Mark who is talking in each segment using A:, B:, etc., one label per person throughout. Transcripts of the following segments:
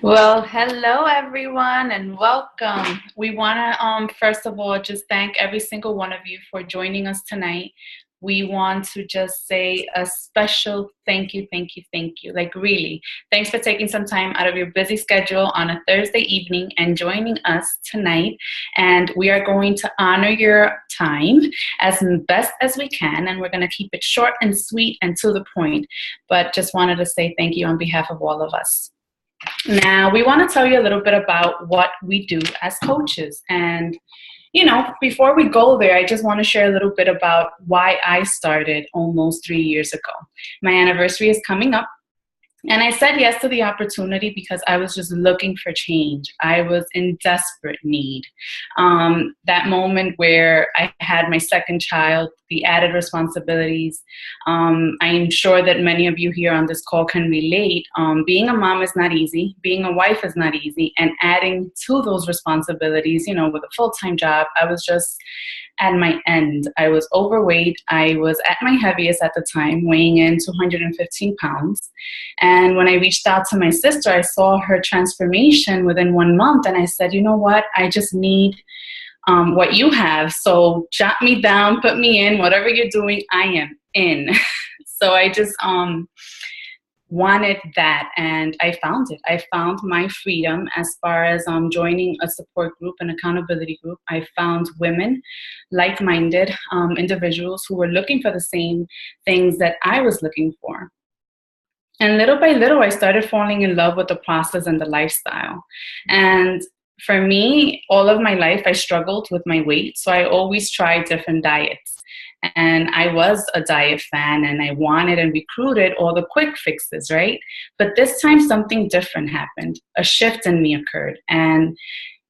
A: Well, hello everyone and welcome. We want to first of all just thank every single one of you for joining us tonight. We want to just say a special thank you, thank you, thank you. Like really, thanks for taking some time out of your busy schedule on a Thursday evening and joining us tonight. And we are going to honor your time as best as we can, and we're going to keep it short and sweet and to the point. But just wanted to say thank you on behalf of all of us. Now, we want to tell you a little bit about what we do as coaches. And, before we go there, I just want to share a little bit about why I started almost 3 years ago. My anniversary is coming up. And I said yes to the opportunity because I was just looking for change. I was in desperate need. That moment where I had my second child, the added responsibilities. I'm sure that many of you here on this call can relate. Being a mom is not easy. Being a wife is not easy. And adding to those responsibilities, with a full-time job, I was just at my end. I was overweight. I was at my heaviest at the time, weighing in 215 pounds. And when I reached out to my sister, I saw her transformation within 1 month. And I said, you know what? I just need what you have. So jot me down, put me in, whatever you're doing, I am in. So I just wanted that, and I found it. I found my freedom as far as joining a support group, an accountability group. I found women, like-minded individuals who were looking for the same things that I was looking for. And little by little, I started falling in love with the process and the lifestyle. And for me, all of my life, I struggled with my weight. So I always tried different diets. And I was a diet fan, and I wanted and recruited all the quick fixes, right? But this time something different happened. A shift in me occurred, and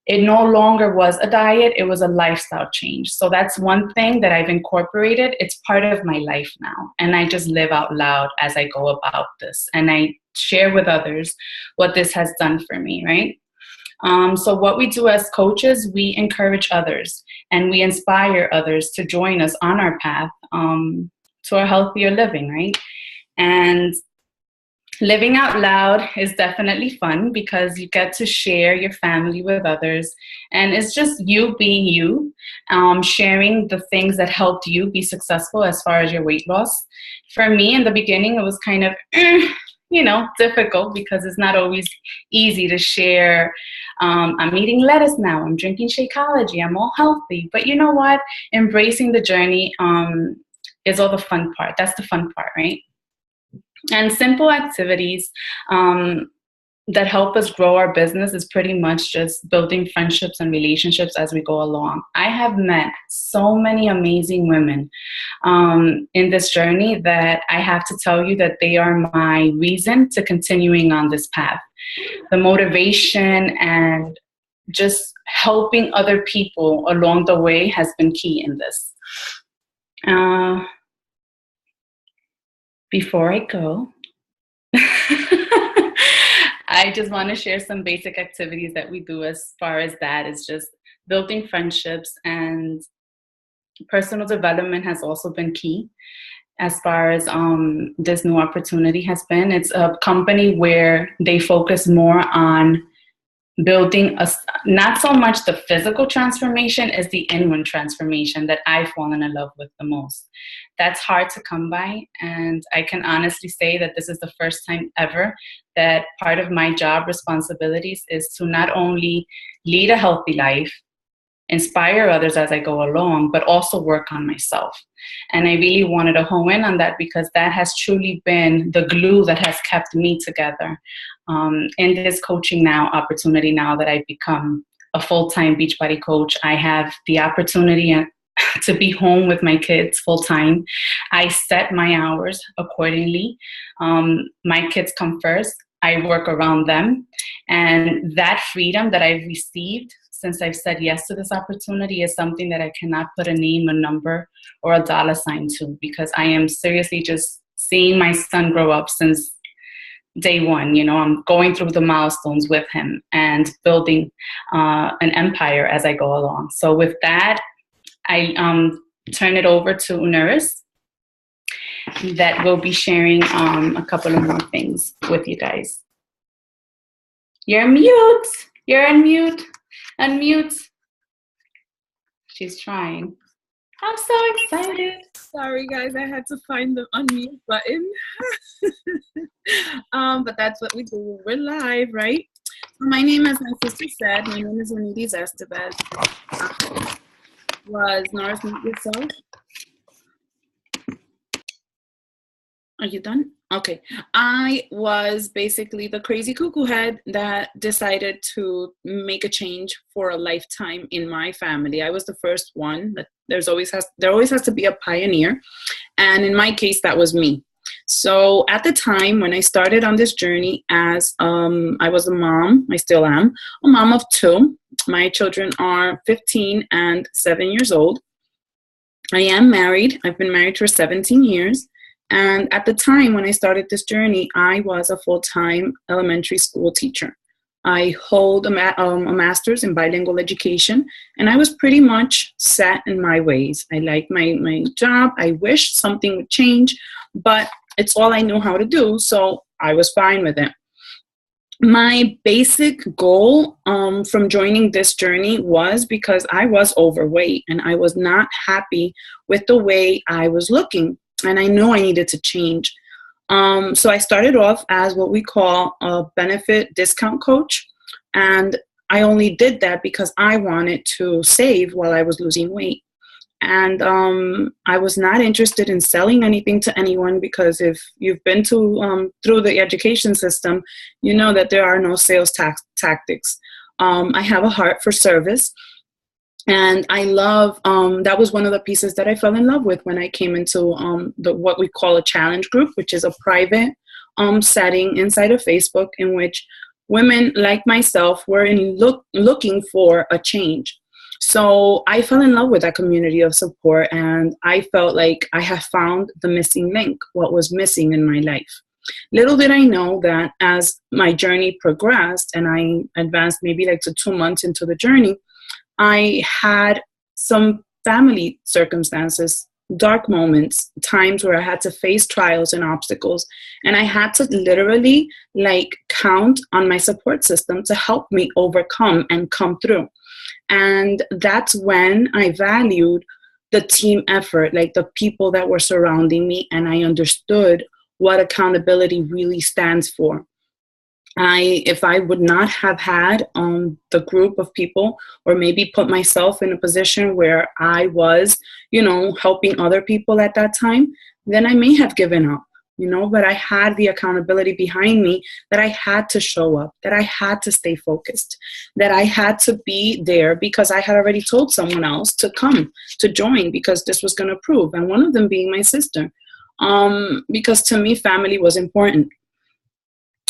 A: it no longer was a diet, it was a lifestyle change. So that's one thing that I've incorporated. It's part of my life now. And I just live out loud as I go about this. And I share with others what this has done for me, right? So what we do as coaches, we encourage others and we inspire others to join us on our path to a healthier living, right? And living out loud is definitely fun because you get to share your family with others, and it's just you being you, sharing the things that helped you be successful as far as your weight loss. For me, in the beginning, it was kind of, difficult because it's not always easy to share. I'm eating lettuce now. I'm drinking Shakeology. I'm all healthy. But you know what? Embracing the journey is all the fun part. That's the fun part, right? And simple activities that help us grow our business is pretty much just building friendships and relationships as we go along. I have met so many amazing women in this journey that I have to tell you that they are my reason to continuing on this path. The motivation and just helping other people along the way has been key in this. Before I go, I just want to share some basic activities that we do as far as that is just building friendships, and personal development has also been key as far as this new opportunity has been. It's a company where they focus more on building not so much the physical transformation as the inward transformation that I've fallen in love with the most. That's hard to come by, and I can honestly say that this is the first time ever that part of my job responsibilities is to not only lead a healthy life, inspire others as I go along, but also work on myself. And I really wanted to hone in on that because that has truly been the glue that has kept me together in this coaching now opportunity. Now that I've become a full-time Beachbody coach, I have the opportunity to be home with my kids full-time. I set my hours accordingly. My kids come first. I work around them. And that freedom that I've received since I've said yes to this opportunity is something that I cannot put a name, a number, or a dollar sign to, because I am seriously just seeing my son grow up since day one. I'm going through the milestones with him and building an empire as I go along. So with that, I turn it over to Uneris that will be sharing a couple of more things with you guys. You're mute. You're on mute. Unmute. She's trying. I'm so excited.
B: Sorry, guys. I had to find the unmute button. But that's what we do. We're live, right? My name, as my sister said, my name is Unides Estevez. Was Norris mute yourself? Are you done? Okay. I was basically the crazy cuckoo head that decided to make a change for a lifetime in my family. I was the first one. That there always has to be a pioneer, and in my case, that was me. So at the time when I started on this journey, as I was a mom, I still am a mom of two. My children are 15 and 7 years old. I am married. I've been married for 17 years. And at the time when I started this journey, I was a full-time elementary school teacher. I hold a master's in bilingual education, and I was pretty much set in my ways. I like my job. I wish something would change, but it's all I know how to do, so I was fine with it. My basic goal from joining this journey was because I was overweight and I was not happy with the way I was looking. And I knew I needed to change. So I started off as what we call a benefit discount coach. And I only did that because I wanted to save while I was losing weight. And I was not interested in selling anything to anyone, because if you've been to through the education system, you know that there are no sales tactics. I have a heart for service. And I love, that was one of the pieces that I fell in love with when I came into what we call a challenge group, which is a private setting inside of Facebook in which women like myself were looking for a change. So I fell in love with that community of support, and I felt like I had found the missing link, what was missing in my life. Little did I know that as my journey progressed and I advanced maybe like to 2 months into the journey, I had some family circumstances, dark moments, times where I had to face trials and obstacles. And I had to literally count on my support system to help me overcome and come through. And that's when I valued the team effort, like the people that were surrounding me, and I understood what accountability really stands for. If I would not have had the group of people, or maybe put myself in a position where I was, helping other people at that time, then I may have given up, but I had the accountability behind me that I had to show up, that I had to stay focused, that I had to be there because I had already told someone else to come, to join, because this was going to prove. And one of them being my sister, because to me, family was important.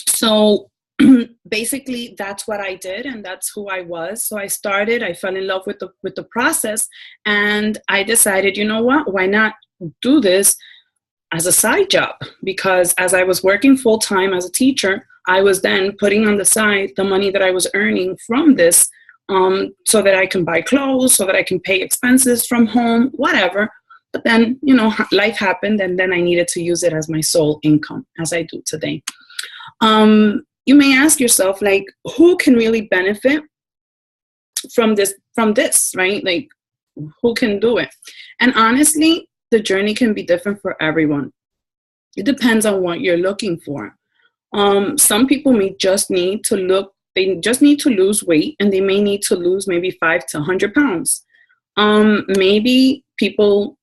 B: So basically that's what I did, and that's who I was. So I fell in love with the process, and I decided, you know what, why not do this as a side job? Because as I was working full time as a teacher, I was then putting on the side the money that I was earning from this, so that I can buy clothes, so that I can pay expenses from home, whatever. But then, life happened, and then I needed to use it as my sole income, as I do today. You may ask yourself, who can really benefit from this, right? Who can do it? And honestly, the journey can be different for everyone. It depends on what you're looking for. Some people may just need to lose weight, and they may need to lose maybe 5 to 100 pounds. Maybe people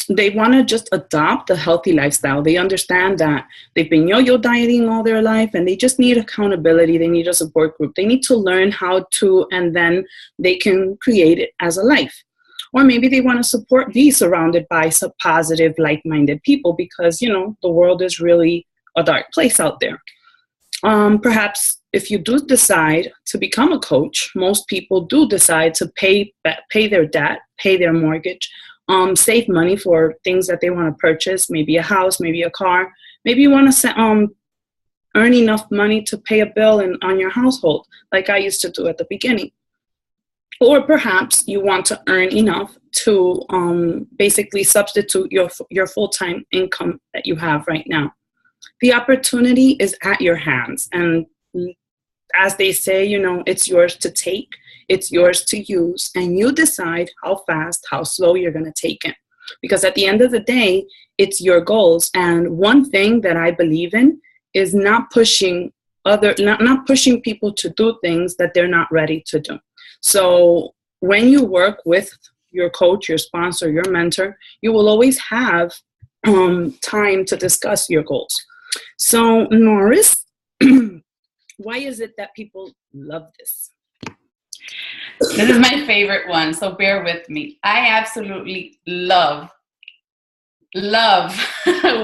B: they want to just adopt a healthy lifestyle. They understand that they've been yo-yo dieting all their life, and they just need accountability. They need a support group. They need to learn how to, and then they can create it as a life. Or maybe they want to be surrounded by some positive, like-minded people, because, the world is really a dark place out there. Perhaps if you do decide to become a coach, most people do decide to pay their debt, pay their mortgage, save money for things that they want to purchase, maybe a house, maybe a car. Maybe you want to earn enough money to pay a bill on your household, like I used to do at the beginning. Or perhaps you want to earn enough to basically substitute your full-time income that you have right now. The opportunity is at your hands, and as they say, it's yours to take, it's yours to use, and you decide how fast, how slow you're going to take it. Because at the end of the day, it's your goals. And one thing that I believe in is not pushing people to do things that they're not ready to do. So when you work with your coach, your sponsor, your mentor, you will always have time to discuss your goals. So, Norris, why is it that people love this?
A: This is my favorite one, so bear with me. I absolutely love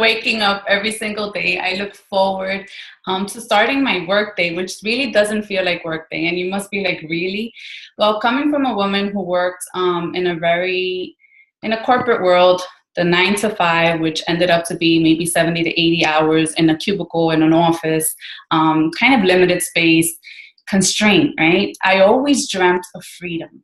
A: waking up every single day. I look forward to starting my work day, which really doesn't feel like work day. And you must be like, really? Well, coming from a woman who worked in a corporate world, the 9 to 5, which ended up to be maybe 70 to 80 hours in a cubicle in an office, kind of limited space, constraint, right? I always dreamt of freedom.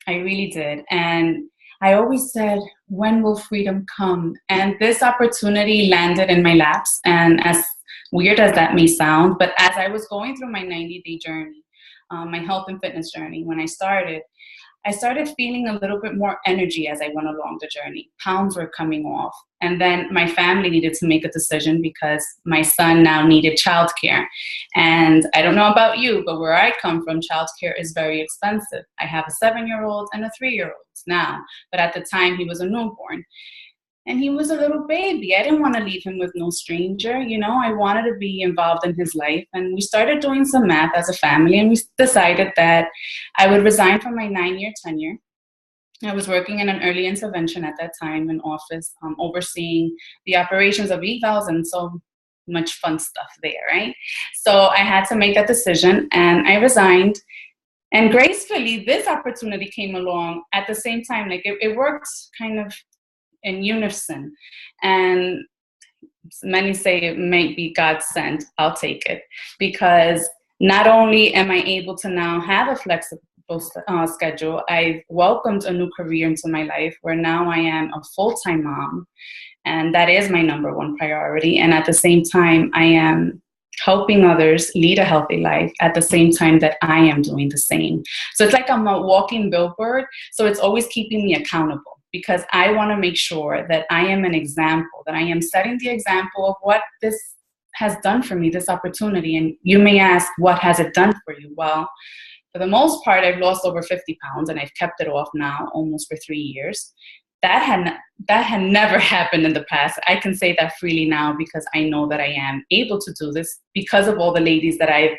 A: I really did. And I always said, when will freedom come? And this opportunity landed in my laps. And as weird as that may sound, but as I was going through my 90-day journey, my health and fitness journey, when I started feeling a little bit more energy as I went along the journey. Pounds were coming off. And then my family needed to make a decision because my son now needed childcare. And I don't know about you, but where I come from, childcare is very expensive. I have a 7-year-old and a 3-year-old now, but at the time he was a newborn. And he was a little baby. I didn't want to leave him with no stranger. I wanted to be involved in his life. And we started doing some math as a family, and we decided that I would resign from my 9-year tenure. I was working in an early intervention at that time in office, overseeing the operations of evals and so much fun stuff there, right? So I had to make that decision, and I resigned. And gracefully, this opportunity came along at the same time. Like it worked kind of in unison. And many say it might be God sent. I'll take it, because not only am I able to now have a flexible schedule, I've welcomed a new career into my life where now I am a full-time mom, and that is my number one priority. And at the same time, I am helping others lead a healthy life at the same time that I am doing the same. So it's like I'm a walking billboard. So it's always keeping me accountable, because I want to make sure that I am an example, that I am setting the example of what this has done for me, this opportunity. And you may ask, what has it done for you? Well, for the most part, I've lost over 50 pounds, and I've kept it off now almost for 3 years. That had never happened in the past. I can say that freely now, because I know that I am able to do this because of all the ladies that I've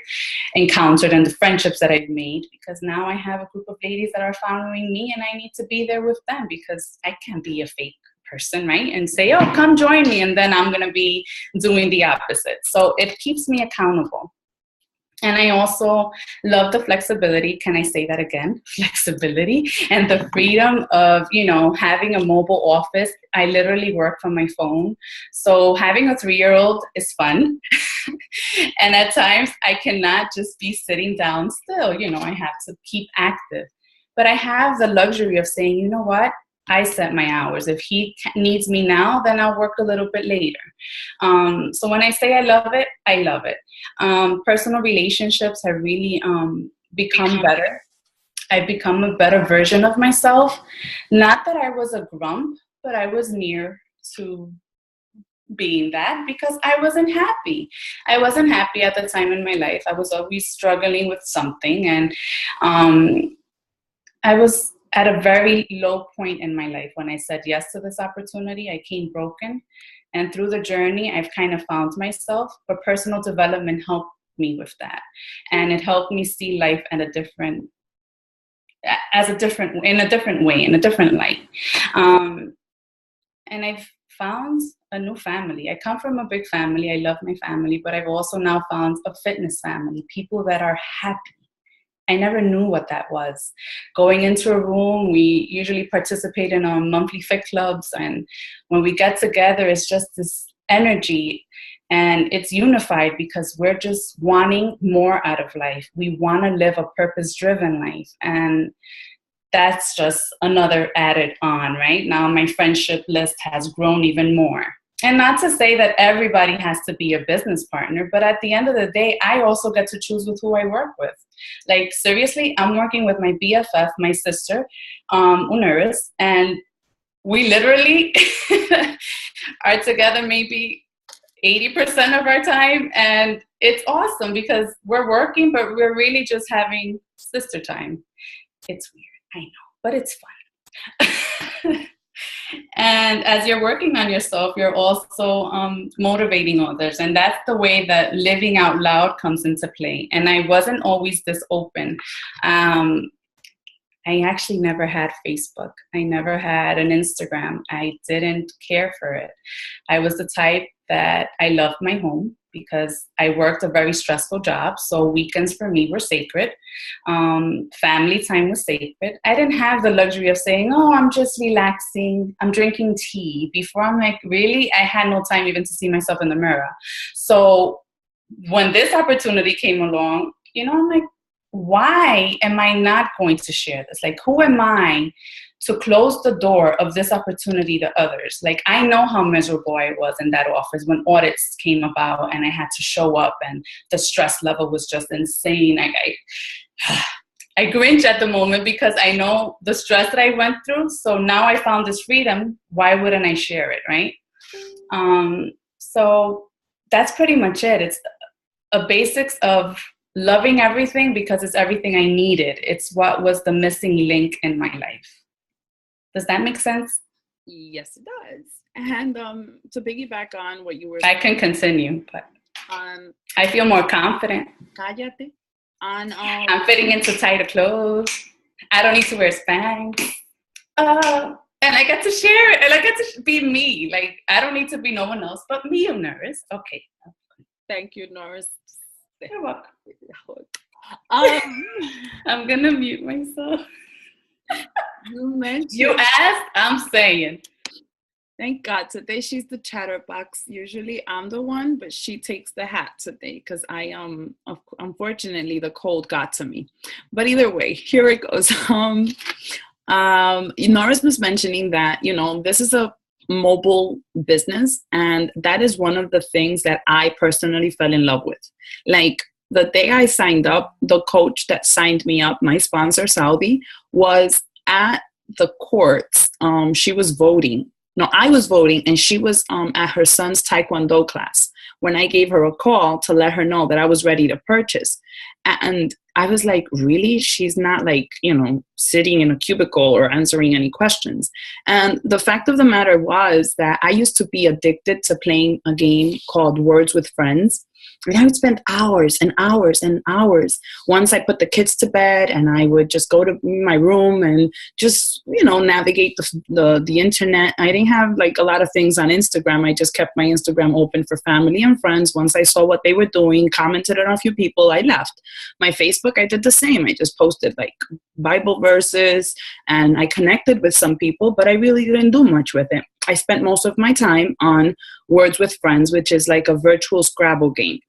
A: encountered and the friendships that I've made, because now I have a group of ladies that are following me, and I need to be there with them, because I can't be a fake person, right? And say, oh, come join me, and then I'm going to be doing the opposite. So it keeps me accountable. And I also love the flexibility. Can I say that again? Flexibility and the freedom of, having a mobile office. I literally work from my phone. So having a 3-year-old is fun. And at times I cannot just be sitting down still. I have to keep active. But I have the luxury of saying, you know what? I set my hours. If he needs me now, then I'll work a little bit later. So when I say I love it, I love it. Personal relationships have really become better. I've become a better version of myself. Not that I was a grump, but I was near to being that, because I wasn't happy. I wasn't happy at the time in my life. I was always struggling with something. And I was at a very low point in my life when I said yes to this opportunity. I came broken. And through the journey, I've kind of found myself. But personal development helped me with that. And it helped me see life in a different way, in a different light. And I've found a new family. I come from a big family. I love my family. But I've also now found a fitness family, people that are happy. I never knew what that was. Going into a room, we usually participate in our monthly fit clubs. And when we get together, it's just this energy. And it's unified because we're just wanting more out of life. We want to live a purpose-driven life. And that's just another added on, right? Now my friendship list has grown even more. And not to say that everybody has to be a business partner, but at the end of the day, I also get to choose with who I work with. Like, seriously, I'm working with my BFF, my sister, Uneris, and we literally are together maybe 80% of our time. And it's awesome because we're working, but we're really just having sister time. It's weird, I know, but it's fun. And as you're working on yourself, you're also motivating others. And that's the way that living out loud comes into play. And I wasn't always this open. I actually never had Facebook. I never had an Instagram. I didn't care for it. I was the type that I loved my home because I worked a very stressful job. So weekends for me were sacred. Family time was sacred. I didn't have the luxury of saying, oh, I'm just relaxing. I'm drinking tea. Before, I'm like, really? I had no time even to see myself in the mirror. So when this opportunity came along, I'm like, why am I not going to share this? Like, who am I to close the door of this opportunity to others? Like, I know how miserable I was in that office when audits came about and I had to show up and the stress level was just insane. I cringe at the moment because I know the stress that I went through. So now I found this freedom. Why wouldn't I share it, right? So that's pretty much it. It's a basics of loving everything because it's everything I needed. It's what was the missing link in my life. Does that make sense?
B: Yes, it does. And to piggyback on what you were
A: saying, I can continue, but I feel more confident.
B: Cállate.
A: I'm fitting into tighter clothes. I don't need to wear Spanx. And I get to share it. And I get to be me. Like, I don't need to be no one else but me, Norris. Okay.
B: Thank you, Norris.
A: You're welcome. I'm going to mute myself. You asked, I'm saying.
B: Thank God. Today she's the chatterbox. Usually I'm the one, but she takes the hat today because unfortunately the cold got to me. But either way, here it goes. Norris was mentioning that, this is a mobile business, and that is one of the things that I personally fell in love with. Like, the day I signed up, the coach that signed me up, my sponsor, Saudi, was at the courts. She was voting. No, I was voting, and she was at her son's Taekwondo class when I gave her a call to let her know that I was ready to purchase. And I was like, really? She's not like, sitting in a cubicle or answering any questions. And the fact of the matter was that I used to be addicted to playing a game called Words with Friends. And I would spend hours and hours and hours. Once I put the kids to bed, and I would just go to my room and just, navigate the internet. I didn't have like a lot of things on Instagram. I just kept my Instagram open for family and friends. Once I saw what they were doing, commented on a few people, I left. My Facebook, I did the same. I just posted like Bible verses, and I connected with some people, but I really didn't do much with it. I spent most of my time on Words with Friends, which is like a virtual Scrabble game.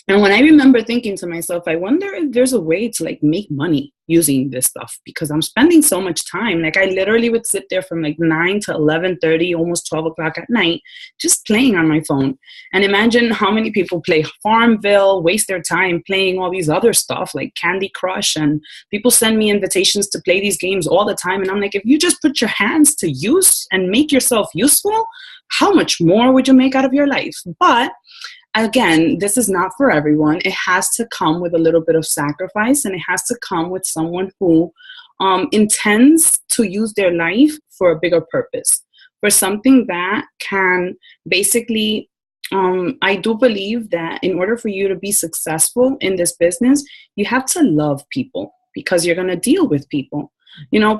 B: And when I remember thinking to myself, I wonder if there's a way to like make money using this stuff, because I'm spending so much time. Like, I literally would sit there from like 9 to 11:30, almost 12 o'clock at night, just playing on my phone. And imagine how many people play Farmville, waste their time playing all these other stuff like Candy Crush. And people send me invitations to play these games all the time. And I'm like, if you just put your hands to use and make yourself useful, how much more would you make out of your life? But again, this is not for everyone. It has to come with a little bit of sacrifice, and it has to come with someone who intends to use their life for a bigger purpose, for something that can basically, I do believe that in order for you to be successful in this business, you have to love people, because you're going to deal with people.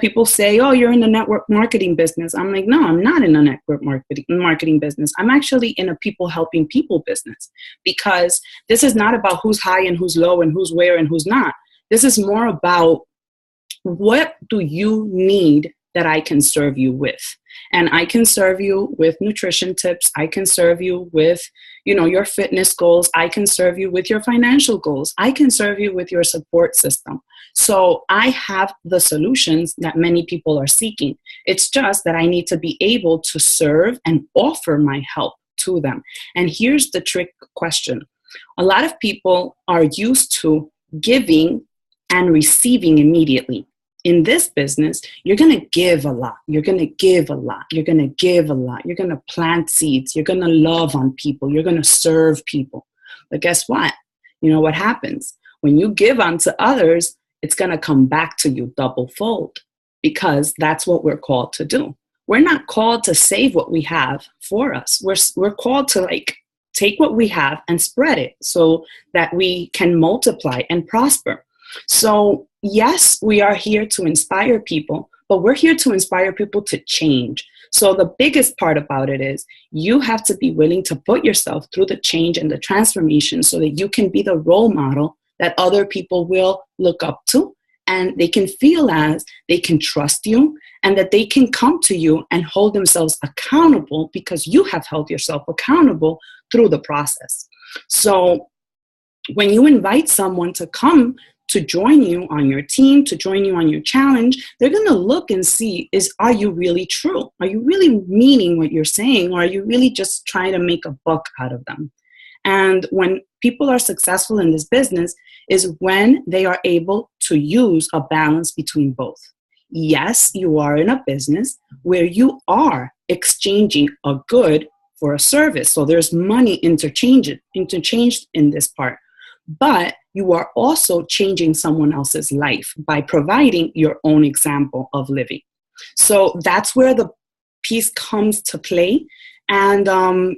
B: People say, oh, you're in the network marketing business. I'm like, no, I'm not in a network marketing business. I'm actually in a people helping people business, because this is not about who's high and who's low and who's where and who's not. This is more about, what do you need that I can serve you with. And I can serve you with nutrition tips. I can serve you with, your fitness goals. I can serve you with your financial goals. I can serve you with your support system. So I have the solutions that many people are seeking. It's just that I need to be able to serve and offer my help to them. And here's the trick question. A lot of people are used to giving and receiving immediately. In this business, you're going to give a lot. You're going to give a lot. You're going to give a lot. You're going to plant seeds. You're going to love on people. You're going to serve people. But guess what? You know what happens? When you give unto others, it's going to come back to you double fold, because that's what we're called to do. We're not called to save what we have for us. We're called to take what we have and spread it so that we can multiply and prosper. So yes, we are here to inspire people, but we're here to inspire people to change. So the biggest part about it is you have to be willing to put yourself through the change and the transformation so that you can be the role model that other people will look up to, and they can feel as they can trust you, and that they can come to you and hold themselves accountable because you have held yourself accountable through the process. So when you invite someone to come to join you on your team, to join you on your challenge, they're going to look and see, are you really true? Are you really meaning what you're saying? Or are you really just trying to make a buck out of them? And when people are successful in this business is when they are able to use a balance between both. Yes, you are in a business where you are exchanging a good for a service. So there's money interchanged in this part. But you are also changing someone else's life by providing your own example of living. So that's where the piece comes to play. And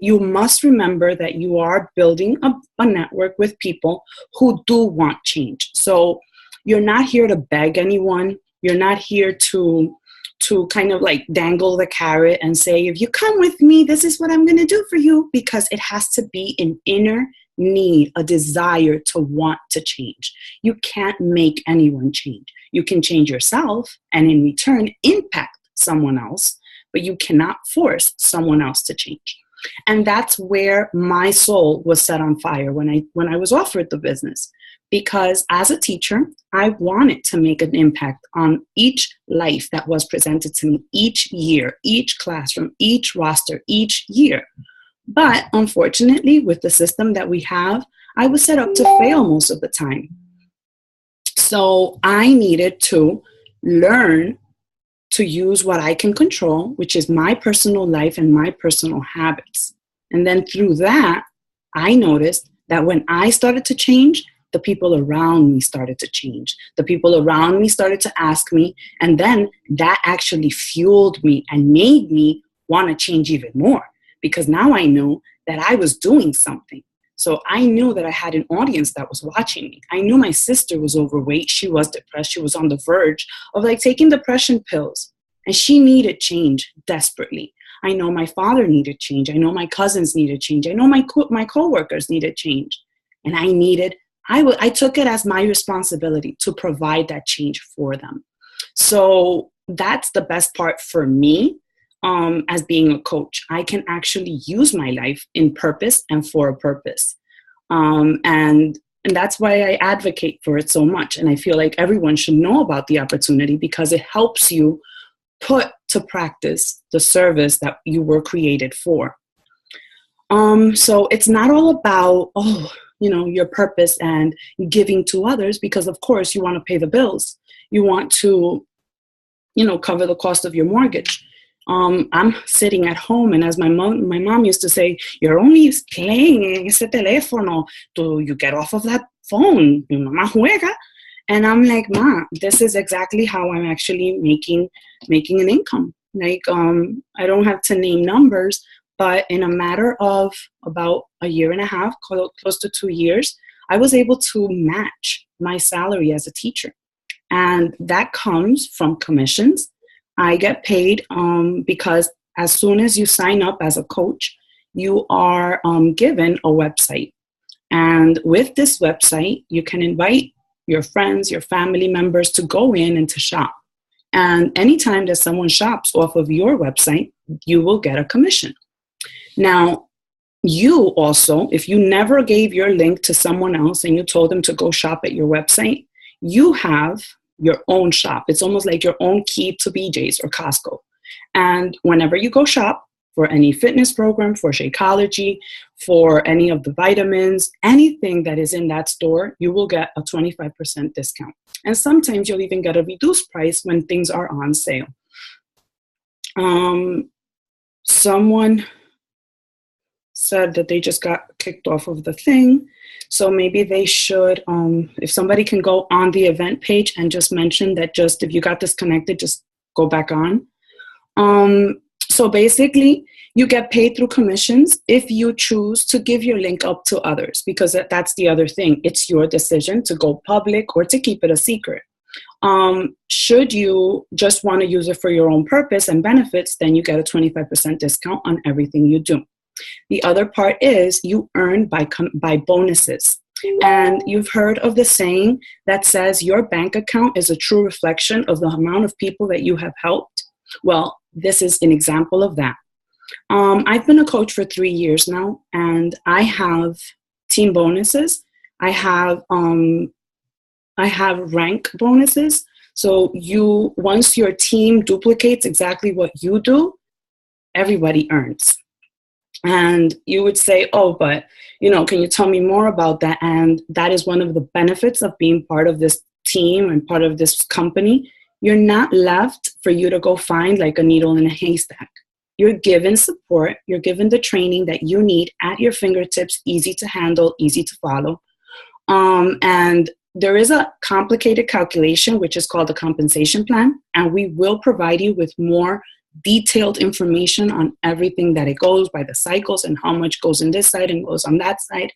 B: you must remember that you are building a network with people who do want change. So you're not here to beg anyone. You're not here to kind of dangle the carrot and say, if you come with me, this is what I'm going to do for you, because it has to be an inner need, a desire to want to change. You can't make anyone change. You can change yourself and in return impact someone else, but you cannot force someone else to change. And that's where my soul was set on fire when I was offered the business. Because as a teacher, I wanted to make an impact on each life that was presented to me each year, each classroom, each roster, each year. But unfortunately, with the system that we have, I was set up to fail most of the time. So I needed to learn to use what I can control, which is my personal life and my personal habits. And then through that, I noticed that when I started to change, the people around me started to change. The people around me started to ask me, and then that actually fueled me and made me want to change even more, because now I knew that I was doing something. So I knew that I had an audience that was watching me. I knew my sister was overweight. She was depressed. She was on the verge of taking depression pills, and she needed change desperately. I know my father needed change. I know my cousins needed change. I know my coworkers needed change. And I took it as my responsibility to provide that change for them. So that's the best part for me as being a coach. I can actually use my life in purpose and for a purpose. And that's why I advocate for it so much. And I feel like everyone should know about the opportunity, because it helps you put to practice the service that you were created for. So it's not all about, your purpose and giving to others, because of course you want to pay the bills. You want to, cover the cost of your mortgage. I'm sitting at home, and as my mom used to say, you're only playing ese teléfono, you get off of that phone, mamá juega. And I'm like, Ma, this is exactly how I'm actually making an income. I don't have to name numbers, but in a matter of about a year and a half, close to 2 years, I was able to match my salary as a teacher. And that comes from commissions. I get paid because as soon as you sign up as a coach, you are given a website. And with this website, you can invite your friends, your family members to go in and to shop. And anytime that someone shops off of your website, you will get a commission. Now, you also, if you never gave your link to someone else and you told them to go shop at your website, you have your own shop. It's almost like your own key to BJ's or Costco. And whenever you go shop for any fitness program, for Shakeology, for any of the vitamins, anything that is in that store, you will get a 25% discount. And sometimes you'll even get a reduced price when things are on sale. Someone said that they just got kicked off of the thing. So maybe they should, if somebody can go on the event page and just mention that, just if you got disconnected, just go back on. So basically, you get paid through commissions if you choose to give your link up to others, because that's the other thing. It's your decision to go public or to keep it a secret. Should you just want to use it for your own purpose and benefits, then you get a 25% discount on everything you do. The other part is you earn by bonuses. And you've heard of the saying that says your bank account is a true reflection of the amount of people that you have helped. Well, this is an example of that. I've been a coach for 3 years now, and I have team bonuses. I have rank bonuses. So once your team duplicates exactly what you do, everybody earns. And you would say, oh, but, can you tell me more about that? And that is one of the benefits of being part of this team and part of this company. You're not left for you to go find like a needle in a haystack. You're given support. You're given the training that you need at your fingertips, easy to handle, easy to follow. And there is a complicated calculation, which is called a compensation plan. And we will provide you with more detailed information on everything that it goes by the cycles and how much goes in this side and goes on that side.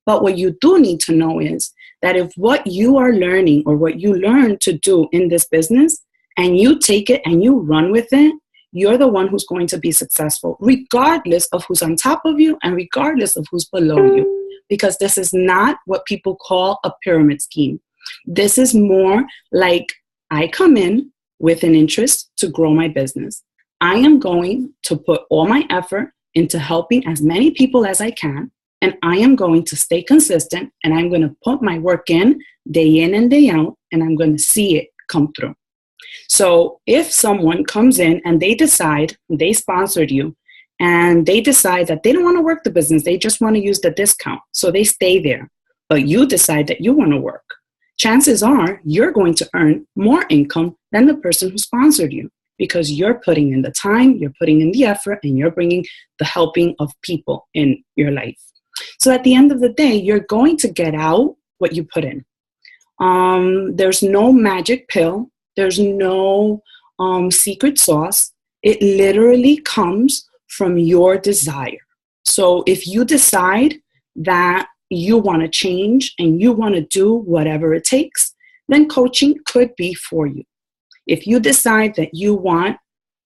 B: But what you do need to know is that if what you are learning or what you learn to do in this business and you take it and you run with it, you're the one who's going to be successful, regardless of who's on top of you and regardless of who's below you. Because this is not what people call a pyramid scheme. This is more like I come in with an interest to grow my business. I am going to put all my effort into helping as many people as I can, and I am going to stay consistent, and I'm going to put my work in and day out, and I'm going to see it come through. So if someone comes in and they decide, they sponsored you, and they decide that they don't want to work the business, they just want to use the discount, so they stay there, but you decide that you want to work, chances are you're going to earn more income than the person who sponsored you, because you're putting in the time, you're putting in the effort, and you're bringing the helping of people in your life. So at the end of the day, you're going to get out what you put in. There's no magic pill. There's no secret sauce. It literally comes from your desire. So if you decide that you want to change and you want to do whatever it takes, then coaching could be for you. If you decide that you want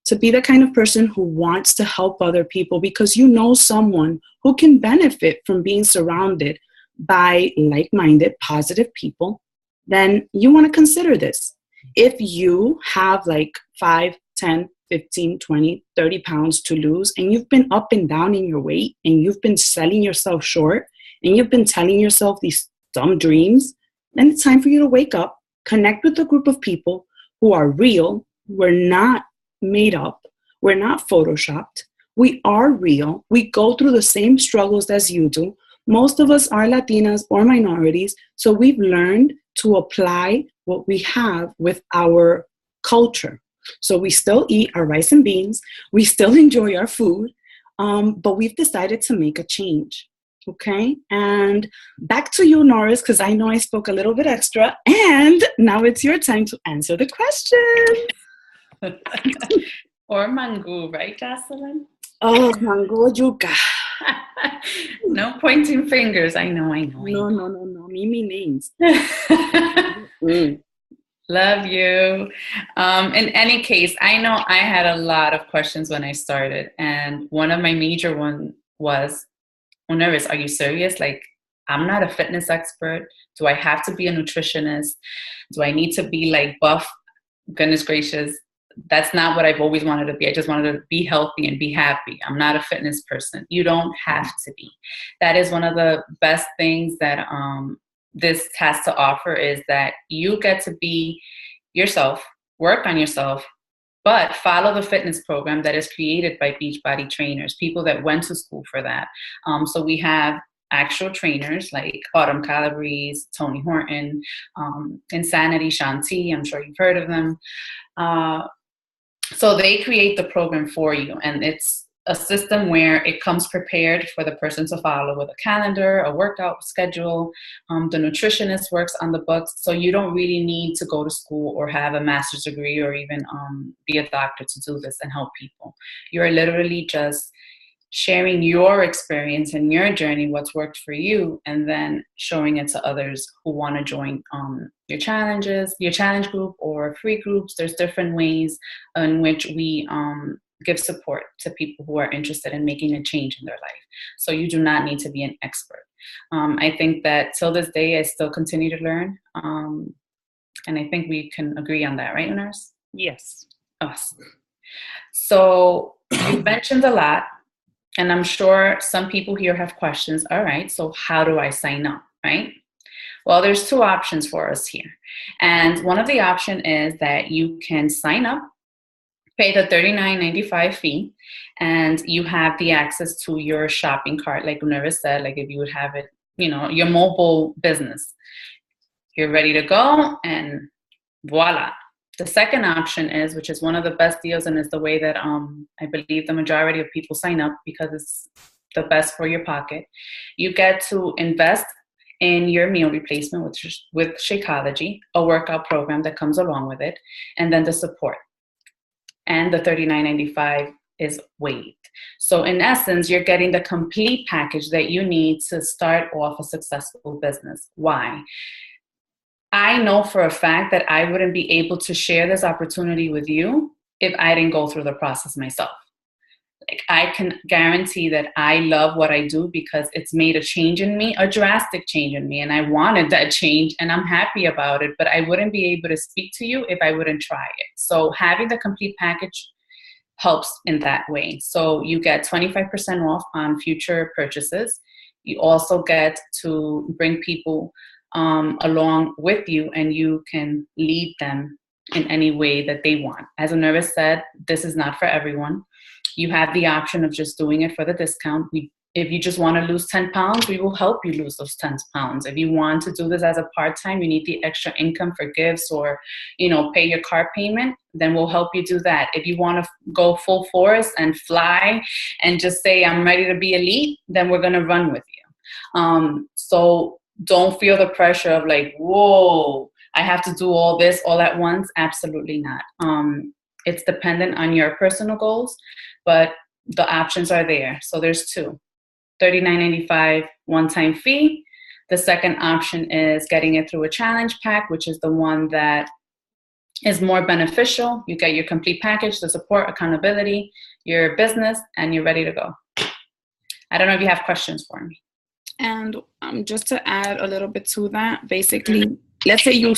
B: to be the kind of person who wants to help other people because you know someone who can benefit from being surrounded by like-minded, positive people, then you want to consider this. If you have like 5, 10, 15, 20, 30 pounds to lose, and you've been up and down in your weight, and you've been selling yourself short, and you've been telling yourself these dumb dreams, then it's time for you to wake up, connect with a group of people who are real. We're not made up. We're not photoshopped. We are real. We go through the same struggles as you do. Most of us are Latinas or minorities, so we've learned to apply what we have with our culture. So we still eat our rice and beans. We still enjoy our food, but we've decided to make a change. Okay, and back to you, Norris, because I know I spoke a little bit extra, and now it's your time to answer the question.
A: Or Mango, right, Jocelyn?
B: Oh, Mango Yuca.
A: No pointing fingers. I know.
B: No. Mimi names.
A: Love you. In any case, I know I had a lot of questions when I started, and one of my major one was, well, Nervous, are you serious? Like, I'm not a fitness expert. Do I have to be a nutritionist? Do I need to be like buff? goodness gracious, that's not what I've always wanted to be. I just wanted to be healthy and be happy. I'm not a fitness person. You don't have to be. That is one of the best things that this has to offer, is that you get to be yourself, work on yourself, but follow the fitness program that is created by Beachbody trainers, people that went to school for that. So we have actual trainers like Autumn Calabrese, Tony Horton, Insanity, Shanti, I'm sure you've heard of them. So they create the program for you, and it's a system where it comes prepared for the person to follow with a calendar, a workout schedule. The nutritionist works on the books, so you don't really need to go to school or have a master's degree or even be a doctor to do this and help people. You're literally just sharing your experience and your journey, what's worked for you, and then showing it to others who want to join your challenges, your challenge group or free groups. There's different ways in which we give support to people who are interested in making a change in their life. So you do not need to be an expert. I think that till this day, I still continue to learn. And I think we can agree on that, right, nurse?
B: Yes.
A: Awesome. So you mentioned a lot, and I'm sure some people here have questions. All right, so how do I sign up, right? Well, there's two options for us here. And one of the options is that you can sign up, pay the $39.95 fee, and you have the access to your shopping cart, like Nerva said, like if you would have it, your mobile business. You're ready to go, and voila. The second option is, which is one of the best deals, and is the way that I believe the majority of people sign up because it's the best for your pocket. You get to invest in your meal replacement with Shakeology, a workout program that comes along with it, and then the support. And the $39.95 is waived. So in essence, you're getting the complete package that you need to start off a successful business. Why? I know for a fact that I wouldn't be able to share this opportunity with you if I didn't go through the process myself. Like, I can guarantee that I love what I do because it's made a change in me, a drastic change in me, and I wanted that change, and I'm happy about it, but I wouldn't be able to speak to you if I wouldn't try it. So having the complete package helps in that way. So you get 25% off on future purchases. You also get to bring people along with you, and you can lead them in any way that they want. As Nerva said, this is not for everyone. You have the option of just doing it for the discount. If you just want to lose 10 pounds, we will help you lose those 10 pounds. If you want to do this as a part-time, you need the extra income for gifts or, pay your car payment, then we'll help you do that. If you want to go full force and fly and just say, I'm ready to be elite, then we're going to run with you. So don't feel the pressure of like, whoa, I have to do all this all at once. Absolutely not. It's dependent on your personal goals, but the options are there. So there's two. $39.95 one-time fee. The second option is getting it through a challenge pack, which is the one that is more beneficial. You get your complete package, the support, accountability, your business, and you're ready to go. I don't know if you have questions for me.
B: And just to add a little bit to that, basically, let's say you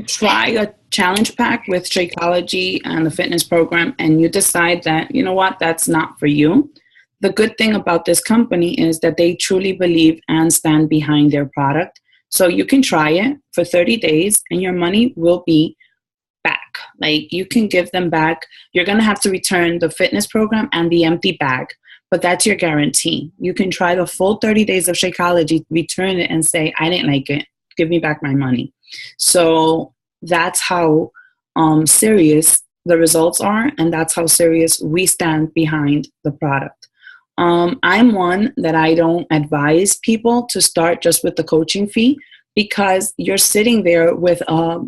B: try a challenge pack with Shakeology and the fitness program, and you decide that, you know what, that's not for you. The good thing about this company is that they truly believe and stand behind their product. So you can try it for 30 days and your money will be back. Like, you can give them back. You're going to have to return the fitness program and the empty bag, but that's your guarantee. You can try the full 30 days of Shakeology, return it and say, I didn't like it. Give me back my money. So that's how serious the results are, and that's how serious we stand behind the product. I'm one that I don't advise people to start just with the coaching fee, because you're sitting there with a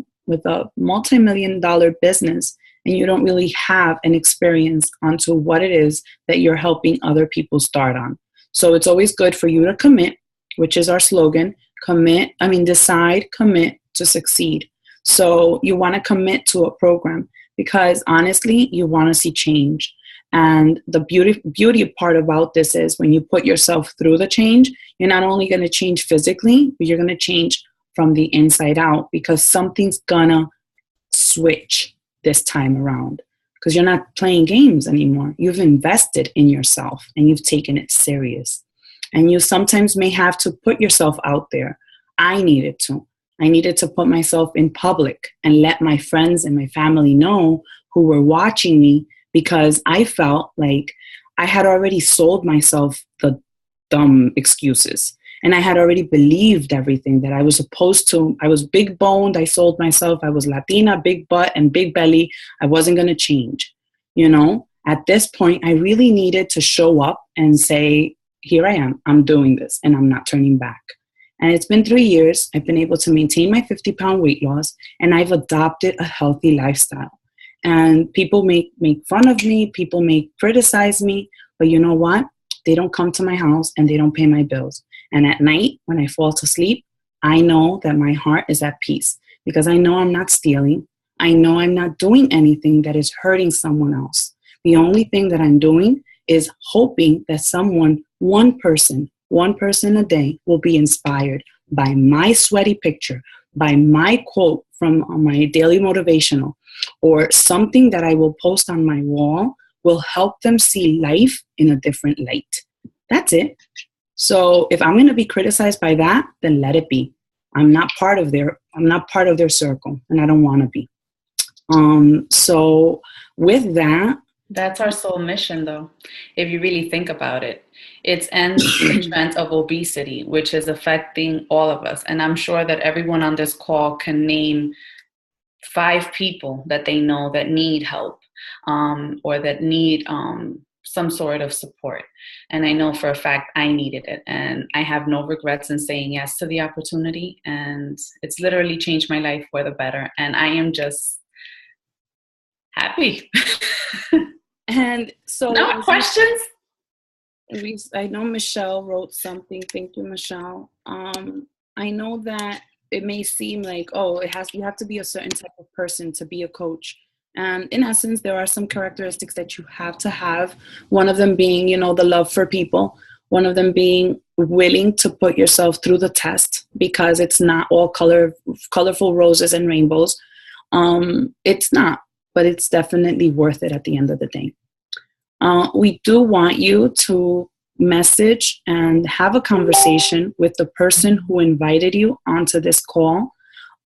B: multi-million-dollar business and you don't really have an experience onto what it is that you're helping other people start on. So it's always good for you to commit, which is our slogan, decide, commit to succeed. So you want to commit to a program because honestly, you want to see change. And the beauty part about this is when you put yourself through the change, you're not only going to change physically, but you're going to change from the inside out, because something's going to switch. this time around, because you're not playing games anymore. You've invested in yourself and you've taken it serious. And you sometimes may have to put yourself out there. I needed to. I needed to put myself in public and let my friends and my family know who were watching me, because I felt like I had already sold myself the dumb excuses. And I had already believed everything that I was supposed to. I was big boned. I sold myself. I was Latina, big butt and big belly. I wasn't going to change. You know, at this point, I really needed to show up and say, here I am. I'm doing this and I'm not turning back. And it's been 3 years. I've been able to maintain my 50-pound weight loss, and I've adopted a healthy lifestyle. And people make fun of me. People may criticize me. But you know what? They don't come to my house and they don't pay my bills. And at night, when I fall to sleep, I know that my heart is at peace, because I know I'm not stealing. I know I'm not doing anything that is hurting someone else. The only thing that I'm doing is hoping that someone, one person a day will be inspired by my sweaty picture, by my quote from my daily motivational, or something that I will post on my wall will help them see life in a different light. That's it. So if I'm going to be criticized by that, then let it be. I'm not part of their circle, and I don't want to be. So with that,
A: that's our sole mission, though, if you really think about it. It's end the trend of obesity, which is affecting all of us. And I'm sure that everyone on this call can name 5 people that they know that need help, or that need some sort of support. And I know for a fact I needed it. And I have no regrets in saying yes to the opportunity. And it's literally changed my life for the better. And I am just happy.
B: And so
A: no questions?
B: I know Michelle wrote something. Thank you, Michelle. I know that it may seem like, oh, you have to be a certain type of person to be a coach. And in essence, there are some characteristics that you have to have. One of them being, the love for people. One of them being willing to put yourself through the test, because it's not all colorful roses and rainbows. It's not, but it's definitely worth it at the end of the day. We do want you to message and have a conversation with the person who invited you onto this call.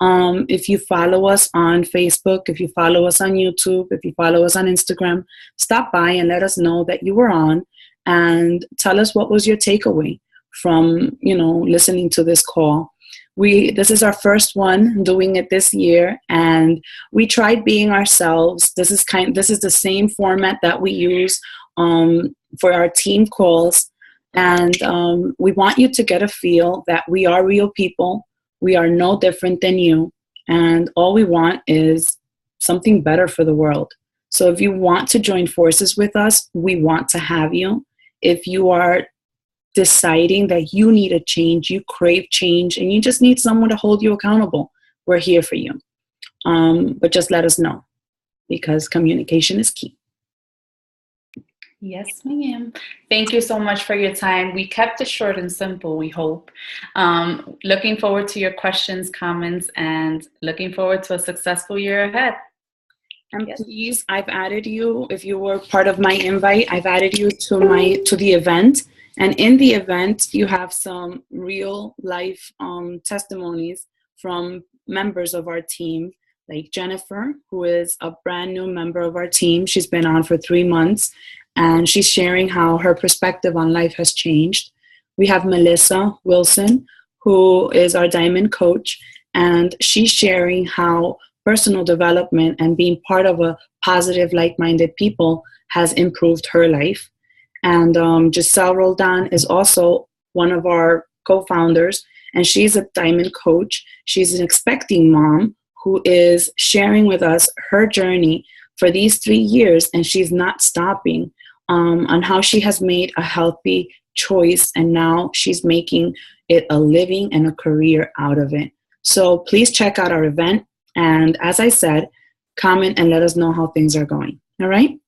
B: If you follow us on Facebook, if you follow us on YouTube, if you follow us on Instagram, stop by and let us know that you were on, and tell us what was your takeaway from, listening to this call. This is our first one doing it this year, and we tried being ourselves. This is the same format that we use for our team calls, and we want you to get a feel that we are real people. We are no different than you, and all we want is something better for the world. So if you want to join forces with us, we want to have you. If you are deciding that you need a change, you crave change, and you just need someone to hold you accountable, we're here for you. But just let us know, because communication is key.
A: Yes, ma'am. Thank you so much for your time. We kept it short and simple, we hope. Looking forward to your questions, comments, and looking forward to a successful year ahead.
B: And yes. Please, I've added you, if you were part of my invite, I've added you to the event. And in the event, you have some real life testimonies from members of our team, like Jennifer, who is a brand new member of our team. She's been on for 3 months, and she's sharing how her perspective on life has changed. We have Melissa Wilson, who is our diamond coach, and she's sharing how personal development and being part of a positive, like-minded people has improved her life. And Giselle Roldan is also one of our co-founders, and she's a diamond coach. She's an expecting mom who is sharing with us her journey for these 3 years, and she's not stopping, on how she has made a healthy choice, and now she's making it a living and a career out of it. So please check out our event, and as I said, comment and let us know how things are going. All right?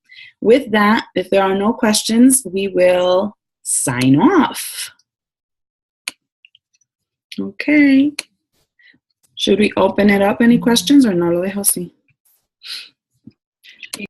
B: With that, if there are no questions, we will sign off. Okay. Should we open it up? Any questions, or no lo dejo así?